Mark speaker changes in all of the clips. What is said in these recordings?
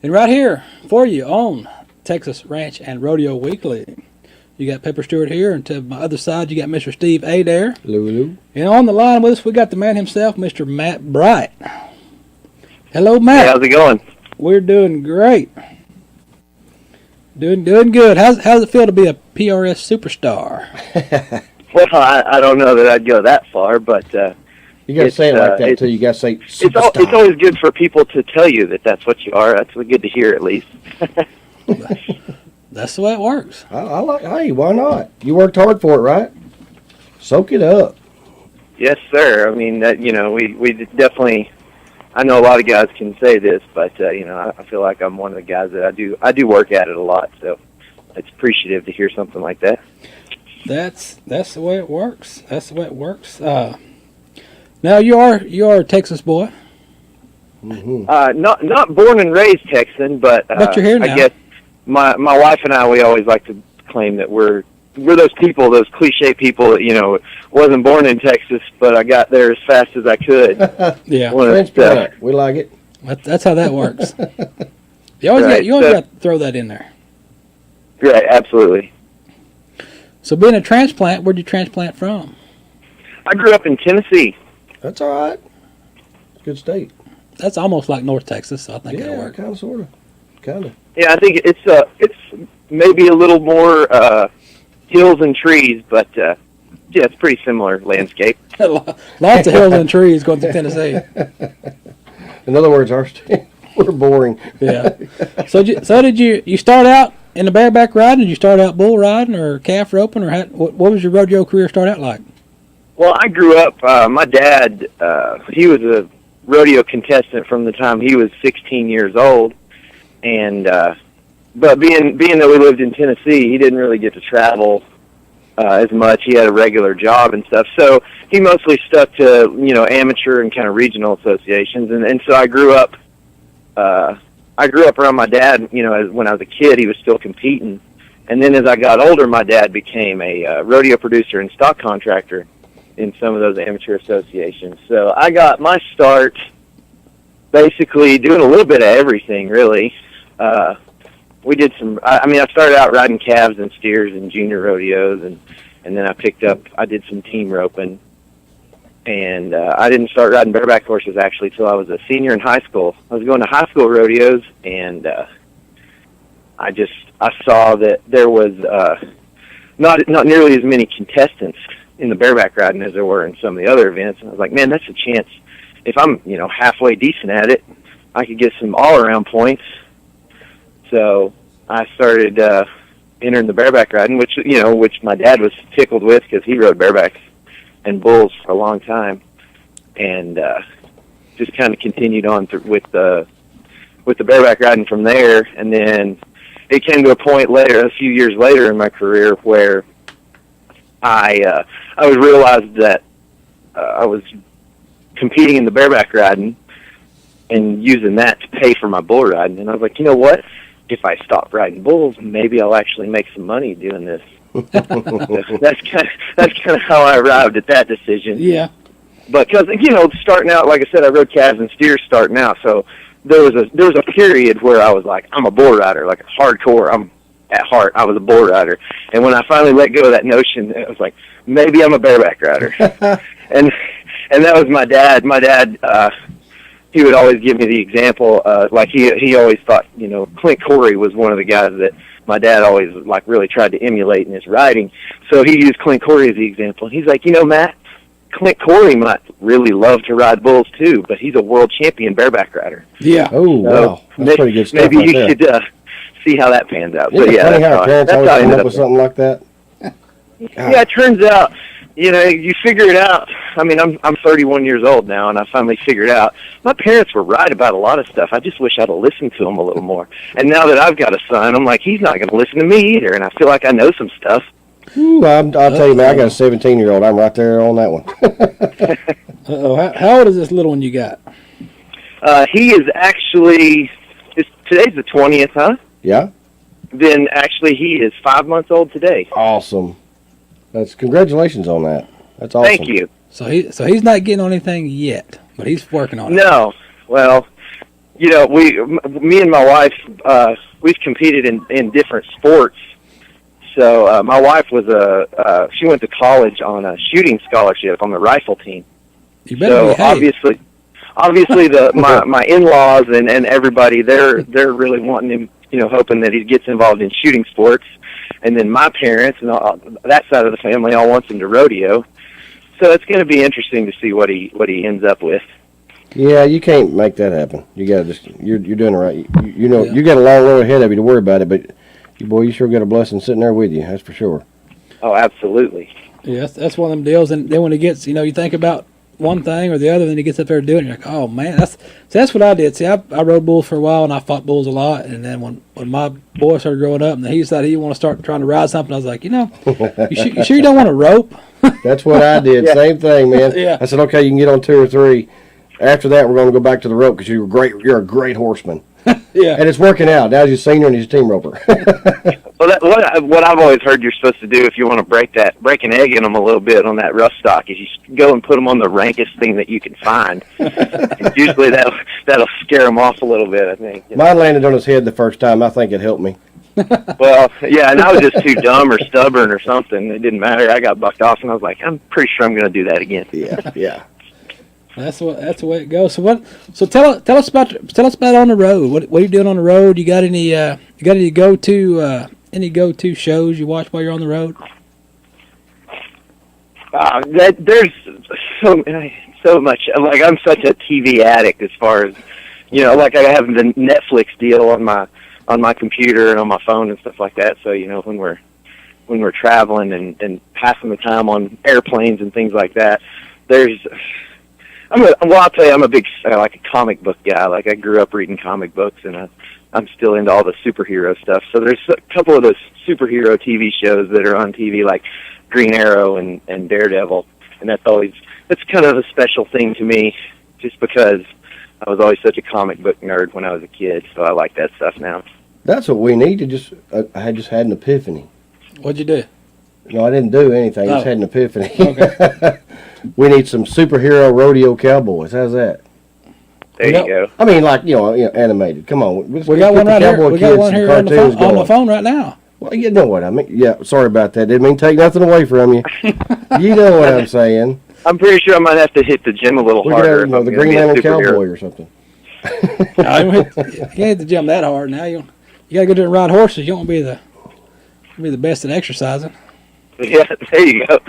Speaker 1: And right here for you on Texas Ranch and Rodeo Weekly, you got Pepper Stewart here, and to my other side, you got Mr. Steve Adair.
Speaker 2: Hello.
Speaker 1: And on the line with us, we got the man himself, Mr. Matt Bright. Hello, Matt.
Speaker 3: Hey, how's it going?
Speaker 1: We're doing great. Doing good. How's it feel to be a PRS superstar?
Speaker 3: Well, I don't know that I'd go that far, but
Speaker 2: you got to say it like that too. You got to say superstar.
Speaker 3: It's always good for people to tell you that that's what you are. That's good to hear, at least.
Speaker 1: That's the way it works.
Speaker 2: I like. Hey, why not? You worked hard for it, right? Soak it up.
Speaker 3: Yes, sir. I mean, we definitely. I know a lot of guys can say this, but I feel like I'm one of the guys that I do work at it a lot. So it's appreciative to hear something like that.
Speaker 1: That's the way it works. That's the way it works. Now you are a Texas boy.
Speaker 2: Mm-hmm.
Speaker 3: Not born and raised Texan, but
Speaker 1: you're here now.
Speaker 3: I guess my wife and I, we always like to claim that we're those people, those cliche people that wasn't born in Texas, but I got there as fast as I could.
Speaker 1: Yeah,
Speaker 2: transparent. We like it.
Speaker 1: That's how that works. You always got to throw that in there.
Speaker 3: Right, absolutely.
Speaker 1: So being a transplant, where'd you transplant from?
Speaker 3: I grew up in Tennessee.
Speaker 2: That's all right. Good state.
Speaker 1: That's almost like North Texas, so I think it'll work.
Speaker 2: Kind of, sort of. Kind of.
Speaker 3: Yeah, I think it's maybe a little more hills and trees, but it's pretty similar landscape.
Speaker 1: Lots of hills and trees going through Tennessee.
Speaker 2: In other words, we're boring.
Speaker 1: Yeah. So did you start out in the bareback riding? Did you start out bull riding or calf roping, or what was your rodeo career start out like?
Speaker 3: Well, I grew up. My dad, he was a rodeo contestant from the time he was 16 years old, and but being that we lived in Tennessee, he didn't really get to travel as much. He had a regular job and stuff, so he mostly stuck to amateur and kind of regional associations, and so I grew up. I grew up around my dad. When I was a kid, he was still competing, and then as I got older, my dad became a rodeo producer and stock contractor in some of those amateur associations. So I got my start basically doing a little bit of everything, really. We did some. I started out riding calves and steers and junior rodeos, and then I did some team roping. And I didn't start riding bareback horses actually till I was a senior in high school. I was going to high school rodeos, and I saw that there was not nearly as many contestants in the bareback riding as there were in some of the other events. And I was like, man, that's a chance. If I'm halfway decent at it, I could get some all around points. So I started entering the bareback riding, which my dad was tickled with because he rode barebacks and bulls for a long time, and just kind of continued on with the bareback riding from there. And then it came to a point later, a few years later in my career, where I was realized that I was competing in the bareback riding and using that to pay for my bull riding. And I was like, you know what? If I stop riding bulls, maybe I'll actually make some money doing this. That's kind of how I arrived at that decision.
Speaker 1: Yeah.
Speaker 3: Because starting out, like I said, I rode calves and steers starting out, so there was a period where I was like, I'm a bull rider, like hardcore. At heart, I was a bull rider, and when I finally let go of that notion, it was like, maybe I'm a bareback rider. and that was my dad. My dad, he would always give me the example. Like he always thought, Clint Corey was one of the guys that my dad always really tried to emulate in his riding. So he used Clint Corey as the example. He's like, Matt, Clint Corey might really love to ride bulls too, but he's a world champion bareback rider.
Speaker 1: Yeah.
Speaker 2: Oh, wow. That's pretty good stuff.
Speaker 3: Maybe
Speaker 2: right
Speaker 3: you
Speaker 2: there.
Speaker 3: should see how that pans out.
Speaker 2: Isn't
Speaker 3: So
Speaker 2: it
Speaker 3: yeah,
Speaker 2: funny how parents always come up with
Speaker 3: up.
Speaker 2: something like that?
Speaker 3: Yeah, it turns out, you figure it out. I mean, I'm 31 years old now, and I finally figured out my parents were right about a lot of stuff. I just wish I'd have listened to them a little more. And now that I've got a son, I'm like, he's not going to listen to me either, and I feel like I know some stuff.
Speaker 2: Ooh, I'll tell you, man, I got a 17-year-old. I'm right there on that one.
Speaker 1: How old is this little one you got?
Speaker 3: He is actually, today's the 20th, huh?
Speaker 2: Yeah.
Speaker 3: Then actually he is 5 months old today.
Speaker 2: Awesome. Congratulations on that. That's awesome.
Speaker 3: Thank you.
Speaker 1: So he's not getting on anything yet, but he's working on it.
Speaker 3: No. Well, me and my wife, we've competed in different sports. So my wife was she went to college on a shooting scholarship on the rifle team.
Speaker 1: You better
Speaker 3: So
Speaker 1: behave.
Speaker 3: obviously my in-laws and everybody, they're really wanting him, hoping that he gets involved in shooting sports. And then my parents and that side of the family all wants him to rodeo. So it's going to be interesting to see what he ends up with.
Speaker 2: Yeah, you can't make that happen. You got to you're doing it right. You got a long road ahead of you to worry about it, but you sure got a blessing sitting there with you. That's for sure.
Speaker 3: Oh, absolutely.
Speaker 1: Yeah, that's one of them deals. And then when he gets, you think about one thing or the other, then he gets up there doing it. You're like, oh man, that's what I did. See, I rode bulls for a while and I fought bulls a lot. And then when my boy started growing up and he decided he wanted to start trying to ride something, I was like, you sure you don't want a rope?
Speaker 2: That's what I did.
Speaker 3: Yeah.
Speaker 2: Same thing, man.
Speaker 1: Yeah.
Speaker 2: I said, okay, you can get on 2 or 3. After that, we're going to go back to the rope because you're a great horseman.
Speaker 1: Yeah.
Speaker 2: And it's working out. Now he's a senior and he's a team roper.
Speaker 3: Well, what I've always heard you're supposed to do if you want to break an egg in them a little bit on that rough stock is you go and put them on the rankest thing that you can find. Usually that'll scare them off a little bit, I think.
Speaker 2: Mine landed on his head the first time. I think it helped me.
Speaker 3: Well, yeah, and I was just too dumb or stubborn or something. It didn't matter. I got bucked off, and I was like, I'm pretty sure I'm going to do that again.
Speaker 2: Yeah.
Speaker 1: That's the way it goes. So tell us about on the road. What are you doing on the road? You got any go to shows you watch while you're on the road?
Speaker 3: There's so much. Like I'm such a TV addict as far as like I have the Netflix deal on my computer and on my phone and stuff like that. So when we're traveling and passing the time on airplanes and things like that, I'll tell you, I'm a big a comic book guy. Like I grew up reading comic books, and I'm still into all the superhero stuff. So there's a couple of those superhero TV shows that are on TV, like Green Arrow and Daredevil, and that's kind of a special thing to me, just because I was always such a comic book nerd when I was a kid. So I like that stuff now.
Speaker 2: That's what we need to I just had an epiphany.
Speaker 1: What'd you do?
Speaker 2: No, I didn't do anything. I just
Speaker 1: Oh.
Speaker 2: had an epiphany.
Speaker 1: Okay.
Speaker 2: We need some superhero rodeo cowboys. How's that?
Speaker 3: There you go.
Speaker 2: I mean, animated. Come on.
Speaker 1: We got one right here. We got one here on the phone right now.
Speaker 2: Well, you know what I mean. Yeah, sorry about that. Didn't mean to take nothing away from you. You know what I'm saying.
Speaker 3: I'm pretty sure I might have to hit the gym a little
Speaker 2: We could
Speaker 3: harder.
Speaker 2: have,
Speaker 3: if I'm
Speaker 2: the
Speaker 3: gonna
Speaker 2: Green
Speaker 3: be a
Speaker 2: Lantern
Speaker 3: superhero.
Speaker 2: Cowboy or something.
Speaker 1: You can't hit the gym that hard now. You gotta go there and ride horses. You don't want to be the best at exercising.
Speaker 3: Yeah, there you go.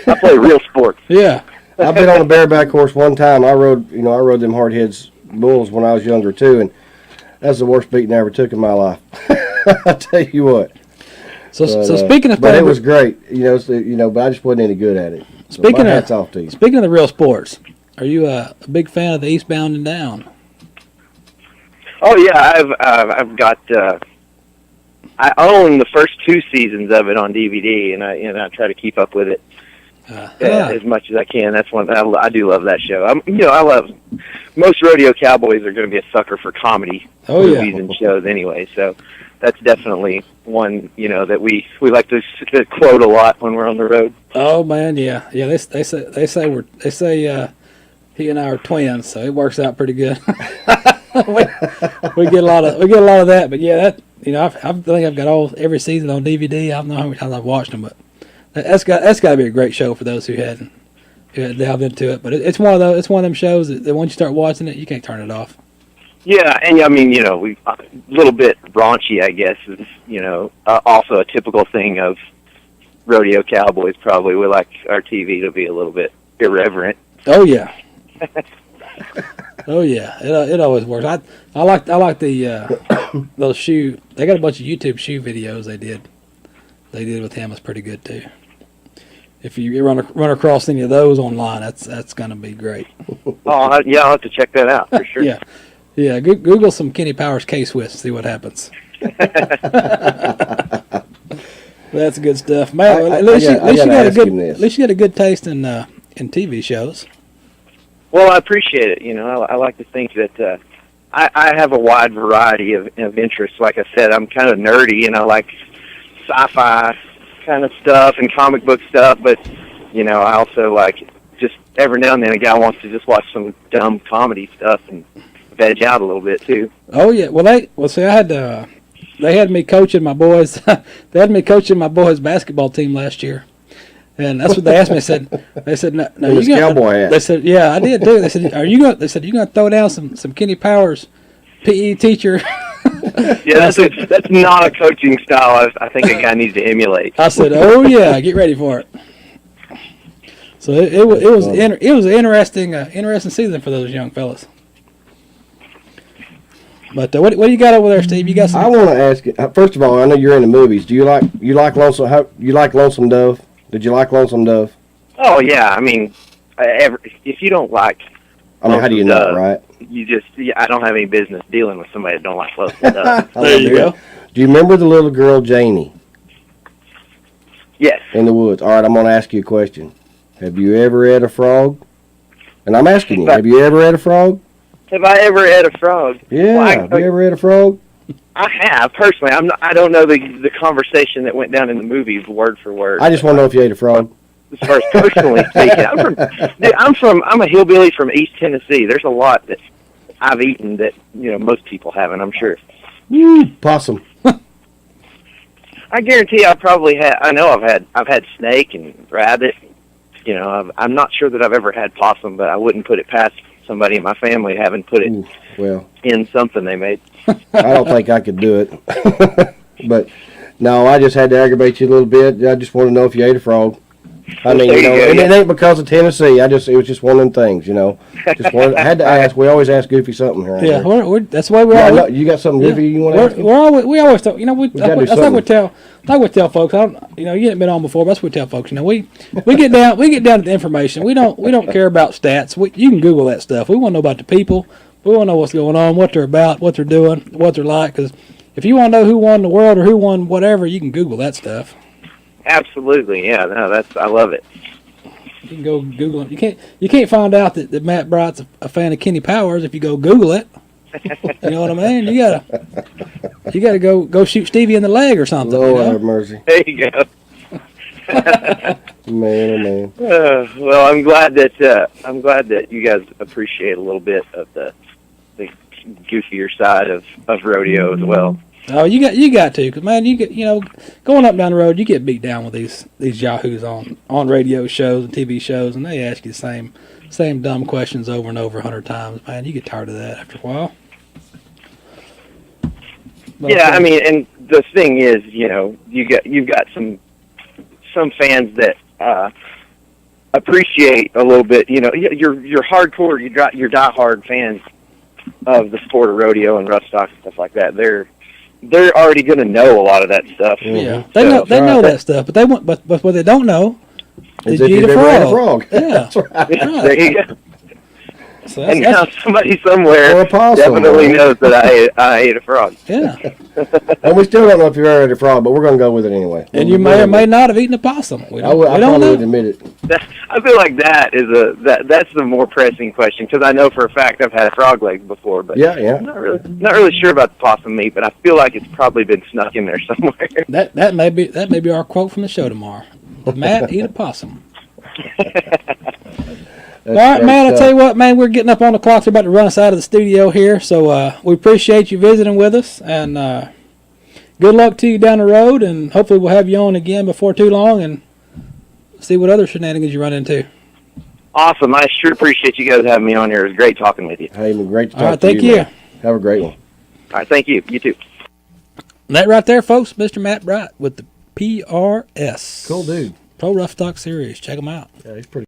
Speaker 3: I play real sports.
Speaker 1: Yeah.
Speaker 2: I've been on a bareback horse one time. I rode them hardheads bulls when I was younger too, and that's the worst beating I ever took in my life. I tell you what.
Speaker 1: So speaking of,
Speaker 2: but it was great, but I just wasn't any good at it. So
Speaker 1: Speaking
Speaker 2: my
Speaker 1: of-
Speaker 2: hats off to you.
Speaker 1: Speaking of the real sports, are you a big fan of the Eastbound and Down?
Speaker 3: Oh yeah, I've got. I own the first 2 seasons of it on DVD, and I try to keep up with it as much as I can. That's one I do love that show. I love most rodeo cowboys are going to be a sucker for comedy movies and shows anyway. So that's definitely one that we like to quote a lot when we're on the road.
Speaker 1: Oh man, yeah. They say he and I are twins, so it works out pretty good. we get a lot of that, but yeah, that I think I've got every season on DVD. I don't know how many times I've watched them, but that's got to be a great show for those who hadn't delved into it. But it's one of them shows that once you start watching it, you can't turn it off.
Speaker 3: Yeah, and I mean, we a little bit raunchy, I guess, is also a typical thing of rodeo cowboys. Probably we like our TV to be a little bit irreverent.
Speaker 1: Oh yeah. Oh yeah, it always works. I like the those shoe. They got a bunch of YouTube shoe videos they did with him. It's pretty good too. If you run across any of those online, that's gonna be great.
Speaker 3: Oh yeah, I'll have to check that out for sure.
Speaker 1: Yeah. Google some Kenny Powers K-Swiss, see what happens. That's good stuff, man. At least you got a good taste in TV shows.
Speaker 3: Well, I appreciate it. I like to think that I have a wide variety of interests. Like I said, I'm kind of nerdy, and I like sci-fi kind of stuff and comic book stuff. But I also like just every now and then a guy wants to just watch some dumb comedy stuff, and veg out a little bit too.
Speaker 1: Oh yeah. Well, see, they had me coaching my boys. They had me coaching my boys' basketball team last year, and that's what they asked me. They said, no,
Speaker 2: In his cowboy hat.
Speaker 1: They said, yeah, I did too. They said, They said, you gonna throw down some Kenny Powers, PE teacher?
Speaker 3: Yeah, that's not a coaching style I think a guy needs to emulate.
Speaker 1: I said, oh yeah, get ready for it. So it was an interesting season for those young fellas. But what do you got over there, Steve? You got some?
Speaker 2: I want to ask you. First of all, I know you're into movies. Do you like Lonesome Dove? Did you like Lonesome Dove?
Speaker 3: Oh yeah, I mean, if you don't like,
Speaker 2: how do you know, right?
Speaker 3: I don't have any business dealing with somebody that don't like Lonesome Dove.
Speaker 1: There you go.
Speaker 2: Do you remember the little girl Janie?
Speaker 3: Yes.
Speaker 2: In the woods. All right, I'm going to ask you a question. Have you ever ate a frog? And I'm asking you, have you ever ate a frog?
Speaker 3: Have I ever ate a frog?
Speaker 2: Yeah.
Speaker 3: Well,
Speaker 2: have you ever ate a frog?
Speaker 3: I have personally. I don't know the conversation that went down in the movies word for word.
Speaker 2: I just want to know if you ate a frog.
Speaker 3: As far as personally speaking, I'm a hillbilly from East Tennessee. There's a lot that I've eaten that most people haven't. I'm sure.
Speaker 2: Possum.
Speaker 3: I guarantee I probably had. I know I've had snake and rabbit. I'm not sure that I've ever had possum, but I wouldn't put it past somebody in my family having put it in something they made.
Speaker 2: I don't think I could do it. But no, I just had to aggravate you a little bit. I just want to know if you ate a frog. I mean, and it ain't because of Tennessee. It was just one of them things, I had to ask. We always ask Goofy something here.
Speaker 1: Yeah, that's why we all.
Speaker 2: You got something Goofy you want to ask?
Speaker 1: We always talk. That's like we tell folks. You haven't been on before, but that's what we tell folks. We get down to the information. We don't care about stats. You can Google that stuff. We want to know about the people. We want to know what's going on, what they're about, what they're doing, what they're like. Because if you want to know who won the world or who won whatever, you can Google that stuff.
Speaker 3: Absolutely, yeah. No, I love it.
Speaker 1: You can go Google it. You can't find out that Matt Bright's a fan of Kenny Powers if you go Google it. You know what I mean? You gotta go shoot Stevie in the leg or something.
Speaker 2: Lord have mercy.
Speaker 3: There you go.
Speaker 2: Man, oh man.
Speaker 3: Well, I'm glad that you guys appreciate a little bit of the goofier side of rodeo as well.
Speaker 1: Oh, you got to, 'cause man, going up down the road, you get beat down with these yahoos on radio shows and TV shows, and they ask you the same dumb questions over and over 100 times. Man, you get tired of that after a while. But
Speaker 3: yeah, I mean, and the thing is, you've got some fans that appreciate a little bit. You're hardcore, you're diehard fans of the sport of rodeo and rough stock and stuff like that. They're already going to know a lot of that stuff.
Speaker 1: Yeah, they know that stuff, but what they don't know is
Speaker 2: if
Speaker 1: you
Speaker 2: you've ever ate a frog.
Speaker 1: Yeah,
Speaker 2: that's right.
Speaker 3: There you go.
Speaker 1: So
Speaker 3: and now somebody somewhere definitely knows that I ate a frog.
Speaker 1: Yeah.
Speaker 2: And we still don't know if you've ever ate a frog, but we're going to go with it anyway.
Speaker 1: And you may or may not have eaten a possum. We don't know.
Speaker 2: Would admit it.
Speaker 3: I feel like that's the more pressing question, because I know for a fact I've had frog legs before, but
Speaker 2: yeah.
Speaker 3: I'm not really sure about the possum meat, but I feel like it's probably been snuck in there somewhere.
Speaker 1: That may be our quote from the show tomorrow. Matt, eat a possum. All right, man, I tell you what, man, we're getting up on the clock. They're about to run us out of the studio here, so we appreciate you visiting with us, and good luck to you down the road, and hopefully we'll have you on again before too long and see what other shenanigans you run into.
Speaker 3: Awesome. I sure appreciate you guys having me on here. It was great talking with you.
Speaker 2: Hey, great to talk
Speaker 1: All right,
Speaker 2: to
Speaker 1: thank
Speaker 2: you.
Speaker 1: you.
Speaker 2: Man. Have a great one.
Speaker 3: All right, thank you. You too.
Speaker 1: And that right there, folks, Mr. Matt Bright with the PRS.
Speaker 2: Cool dude.
Speaker 1: Pro Rough Stock Series. Check them out.
Speaker 2: Yeah, he's pretty